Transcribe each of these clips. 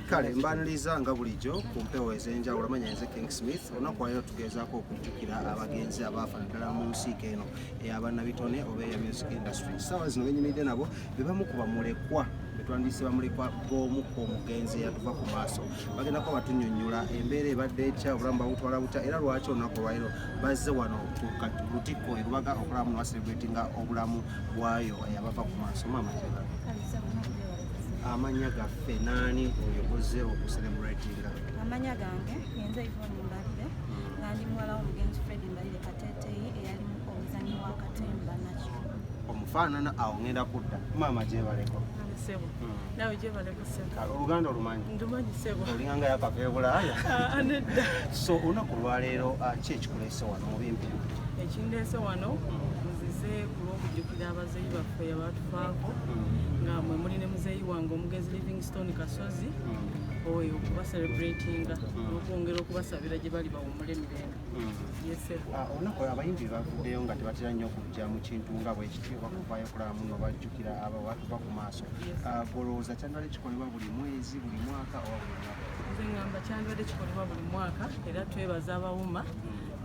Kale mbaniriza nga bulijjo ku mpewo ez'enjawulo manya nze King Smith onakwayo tugezaako okujjukira abagenzi abaafa naddala mu nsiike eno ey'abannabitone oba eya music industry. Ssaawa zino benyumidde nabo be bamu ku bamulekwa betwandiise bamulekwa b'omu ku omugenzi eyatuva ku maaso bagendako batunnyonnyola embeera ebadde etya obulamu babutwala butya era lwaki olunaku olwaleero bazze wano ku lutikko e Lubaga okulaba mu celebratinga obulamu bwayo eyabava ku maaso. Maama amanya gaffe nani oyo bozze okucelebratinga? Amanya gange nze Ivone Mbalire nga ndi muwala w'omugenzi Fred Mbalire Kateeteeyi eyali mu omuzannyi wa Katemba nakyo omufaanana awo ngenda kudda. Maama gyebaleko sebo nawe gyebaleko sebo oluganda olumanyi? Ndumanyi sebo olinganga yakava e Bulaaya. Nedda. So olunaku olwaleero ki ekikuleese wano mu bimpi? Ekindeese wano nzize ku lw'okujjukira abazeeyi baffe abaatufaako nga mwe muli ne muzeeyi wange omugenzi Livingstone Kasozi oyo okuba celebratinga n'okwongera okubasabira gye bali bawummule emirembe. Olunaku abayimbi bavuddeyo nga tebatera nnyo okujja mu kintu nga bwe kityo bakuvaayo kulaba muno bajjukira abawatuva ku maaso. Golowooza kyandibadde kikolebwa buli mwezi buli mwaka oba buli mwaka? Nze ngamba kyandibadde kikolebwa buli mwaka era twebaza abawuma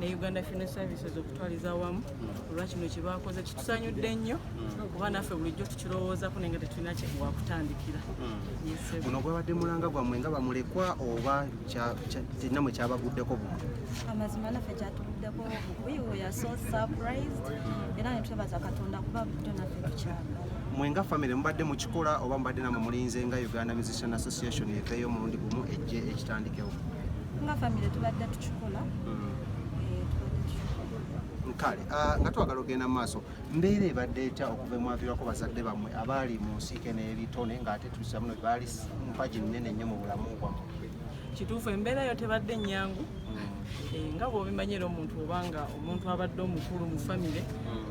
ne Uganda Funeral Services okutwaliza awamu olwa kino kye baakoze kitusanyudde nnyo kuba naffe bulijjo tukirowoozako naye nga tetulina wakutandikira. Guno gwabadde mulanga gwammwe nga bamulekwa oba nammwe kyabaguddeko bumu? Amazima naffe kyatuguddeko bubi we are so surprised era ne twebaza Katonda kuba bulijjo naffe tukyagala. Mwe nga famire mubadde mukikola oba mubadde namwe mulinze nga Uganda Musician Association eveeyo omulundi gumu ejje ekitandikewo? Nga famire tubadde tukikola. Kale nga twagala ogenda mu maaso mbeera ebadde etya okuva emwavirwako bazadde bammwe abaali mu nsiike n'ebitone ng'ate tusa muno baali mpagi nnene nnyo mu bulamu bwammwe? Kituufu embeera yo tebadde nnyangu nga bw'obimanyira omuntu obanga omuntu abadde omukulu mu famire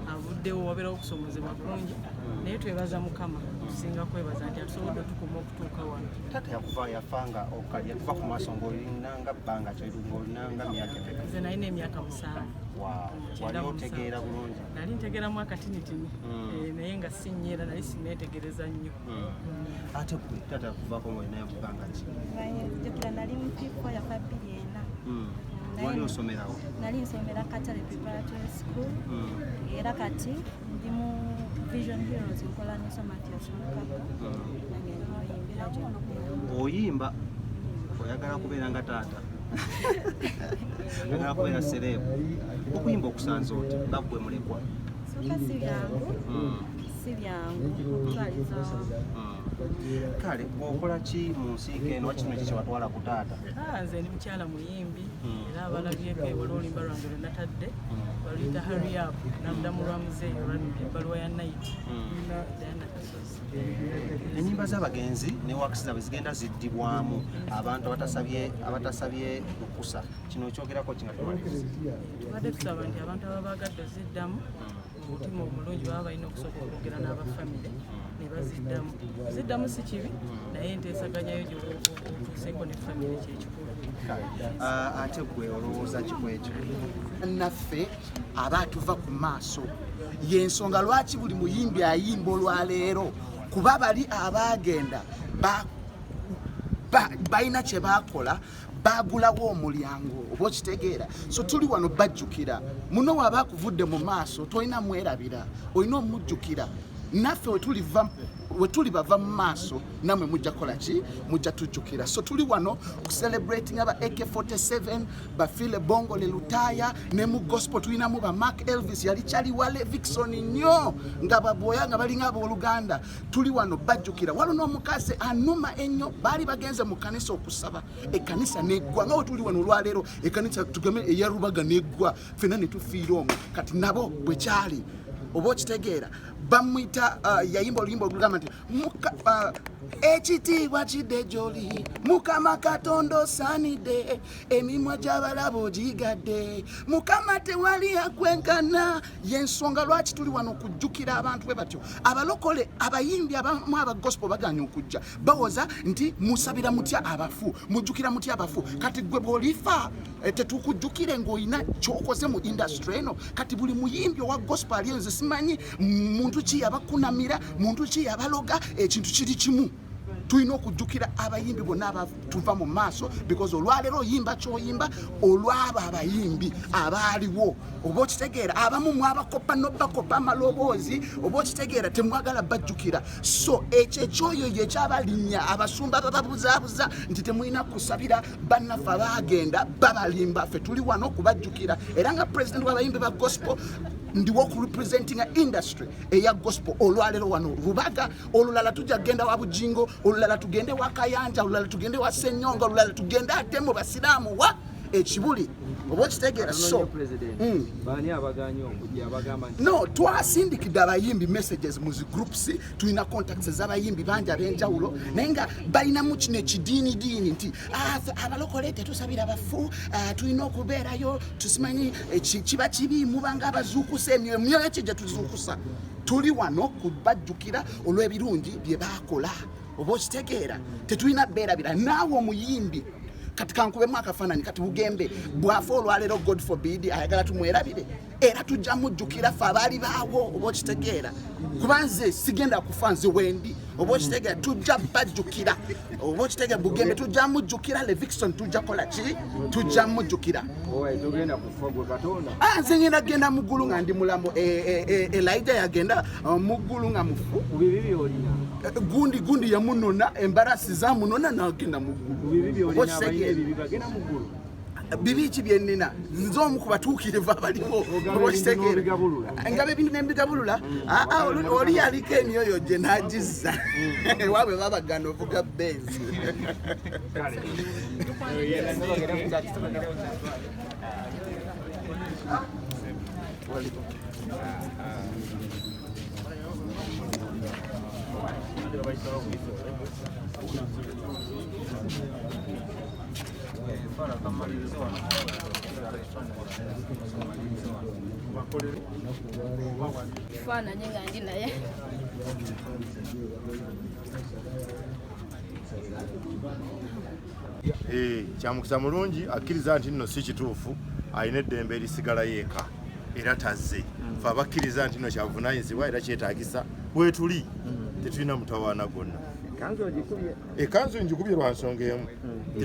avuddewo wabeerawo okusomozebwa kungi naye twebaza Mukama tusinga kwebaza nti atusobodde otukuma okutuuka wano. Taata yakuva yafanga okali yatuva ku maaso ng'olinanga bbanga ng'olinanga myaka emeka? Nze nalina emyaka 7. Wali otegeera bulungi? Nali ntegeeramu akatinitini naye nga sinnyeera nali sinneetegereza nnyo. Ate gwe taata yakuvaako ng'olinayo mu bbanga ki? Nzijjukira nali mu P4 ya 2 wali osomerawo? Nali nsomera Katale Preparatory School era kati ndi mu Vision Heroes nkola ne Somatias Mukaka nange muyimbira gye. Oyimba oyagala kubeera nga taata? Oyagala kubeera sereebu? Okuyimba okusanza oti nga ggwe mulekwa? Soka si byangu okutwaliza. Kale okola ki mu nsiike eno wakino ki kyewatwala ku taata? Nze ndi mukyala muyimbi era abalabyeko olwolimba lwange lwe natadde baluyita hurry up naddamu lwa muzeeyi olwalibya ebbaluwa ya night Diana Kasozi. Ennyimba z'abagenzi ne wakisi zaabwe zigenda ziddibwamu abantu abatasabye lukusa, kino okyogerako kinga tubadde tusaba nti abantu ababaagadde ziddamu omutima omulungi baba balina okusooka okwogera n'abafamire ne baziddamu. Ziddamu si kibi naye enteesaganyayo gy'otuuseeko ne famire kyekikulu. Ate gwe olowooza kikwekyo? Naffe abaatuva ku maaso y'ensonga lwaki buli muyimbi ayimba olwaleero kuba bali abaagenda balina kye baakola bagulawo omulyango oba okitegeera. So tuli wano bajjukira muno waba akuvudde mu maaso tolina mwerabira olina omujjukira. Naffe wetuli bava mu maaso namwe mujja kola ki? Mujja tujjukira. So tuli wano ku celebrating aba AK47 bafile bongo le lutaya ne mu gospel tulinamu ba Mark Elvis yali chali wale Vixon nnyo nga baboya nga balinga abooluganda. Tuli wano bajjukira walo n'omukazi anuma ennyo bali bagenze mu kanisa okusaba ekkanisa neggwa nga tuli wano olwaleero ekkanisa tugeme eya Lubaga neggwa fena ne tufiira omwo kati nabo bwe kyali oba okitegeera bamwita yayimba oluyimba olugamba nti ekitiibwa kidde gy'oli mukama katonda osaanidde emimwa gy'abalabo gigadde mukama tewali yakwenkana y'ensonga lwaki tuli wano okujjukira abantu bwe batyo abalokole abayimbi abamu abagospel baganya okujja bawoza nti musabira mutya abafu mujjukira mutya abafu kati gwe bw'olifa tetukujjukire ng'olina ky'okoze mu industry eno kati buli muyimbi owa gospel ali nze simanyi muntu ki yabakunamira muntu ki yabaloga ekintu kiri kimu tulina okujjukira abayimbi bonna abatuva mu maaso because olwaleero oyimba ky'oyimba olwabo abayimbi abaaliwo oba okitegeera abamu mwabakopa n'obakopa amaloboozi oba okitegeera temwagala bajjukira so ekyo ekyoyo yekyabalinya abasumba bababuzaabuza nti temulina kusabira bannaffe abaagenda babalimba ffe tuli wano okubajjukira era nga president w'abayimbi ba gospel ndiwo okurepresentinga industry eya gospel olwaleero wano Lubaga olulala tujja genda wa Bujingo olulala tugende wa Kayanja olulala tugende wa Ssenyonga olulala tugende ate mu basiraamu wa ekibuli oba okitegeera so baani abagaanye okujja abagamba nti no twasindikidde abayimbi messages mu zi groups tulina contacts z'abayimbi bangi ab'enjawulo naye nga balinamu kino ekidiinidiini nti abalokole tetusabira bafu tulina okubeerayo tusimanyi kiba kibi mubanga abazuukusa emyoyo ki gye tuzuukusa tuli wano kubajjukira olw'ebirungi bye baakola oba okitegeera tetulina beerabira naawe omuyimbi kati kankubemu akafaananyi kati bugembe bwafa olwaleero god forbid ayagala tumwerabire era tujja mujjukira ffe abaali baawo oba okitegeera kuba nze sigenda kufa nze wendi oba okitegeera tujja bajjukira oba okitegeera bugembe tujja mujjukira Levikson tujja kola ki tujja mujjukira togenda kufa gwe katonda nze ngenda genda mu ggulu nga ndi mulamu Elijah yagenda mu ggulu nga mufu bibi byolina gundi yamunona embarasi zamunona n'agenda mu ggulu bibi ki byennina nze omu ku batuukirivu abaliwo okitegeera nga bebintu nembigabulula oli yaliko emyoyo gye n'agizza waabwe babagana ovuga benzi Kifaananyi nga ndi naye kyamukisa mulungi akkiriza nti nno si kituufu alina eddembe erisigala yeeka era tazze fe abakkiriza nti nno kyavunaanyizibwa era kyetaagisa bwetuli tetulina mutawaana gonna ekanzu ngikubye lwa nsonga emu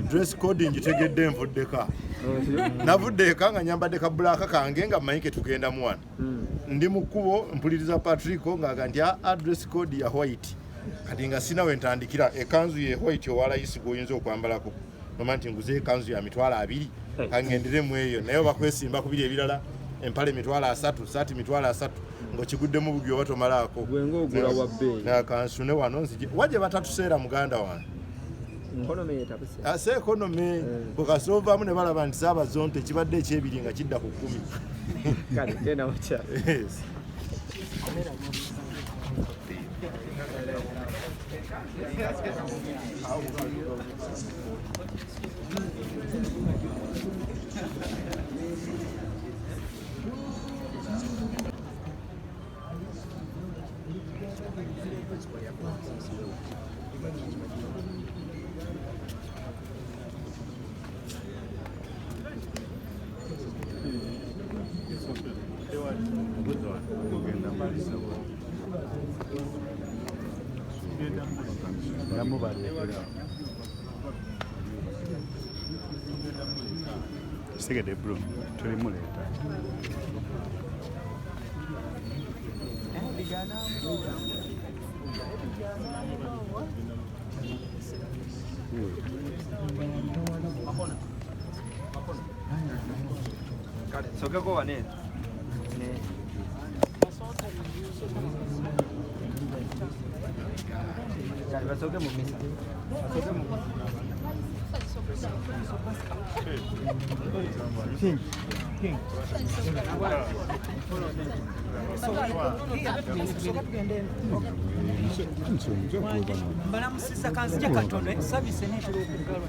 dress code ngitegedde nvuddeka navudde eka nga nyambadde kabulaaka kange nga mmanyi ke tugenda mu wano ndi mu kkubo mpuliriza Patrico ng'aga nti dress code ya white kati nga sina we ntandikira ekanzu ye white owalayisi gw'oyinza okwambalako noma nti nguze ekanzu ya mitwalo 2 kangenderemu eyo naye bakwesimba ku biri ebirala empale mitwalo 3 saati mitwalo 3 ng'okiguddemu bugi oba tomalaako gwenga ogula wa bbeeyi nakansune wano nzije wajje batatuseera muganda wange ase ekonome bwekasoovamu ne balaba nti saabazonte kibadde ekyebiri nga kidda ku 10 kale tena wacha Segede bro, tulimuleeta. kale sokeko wane kale basoke mu misa basoke mu mbalamusisa kanzija katono sabise netera okuggalwa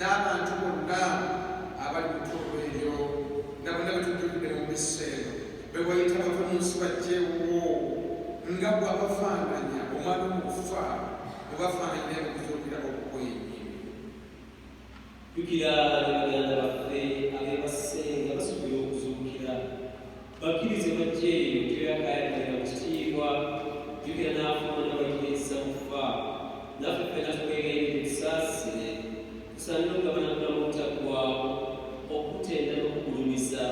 n'abantu bonna abali mu ttuulo eryo na bonna betujjukidde mu biseera bewayita bava mu nsi bajjeewo nga bwabafaananya omwana omukufa bwebafaananya okuzuukira okukwenyi. Jjukira ne baganda baffe abeebasenga basobola okuzuukira bakkirize bajjeeyo teyakayakalira mu kitiibwa. Jjukira n'afuuna bagiyisa mufa naffe ffena tukwegayiridde tusaasire tusaanire okugabanagana mu butaggwaawo okutenda n'okugulumiza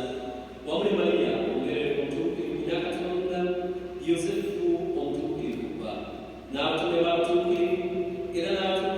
wamu ne Mariya omubeerero omutuukirivu Nyakatonda, Yosefu omutuukirivu n'abatume b'abatuukirivu era n'abatume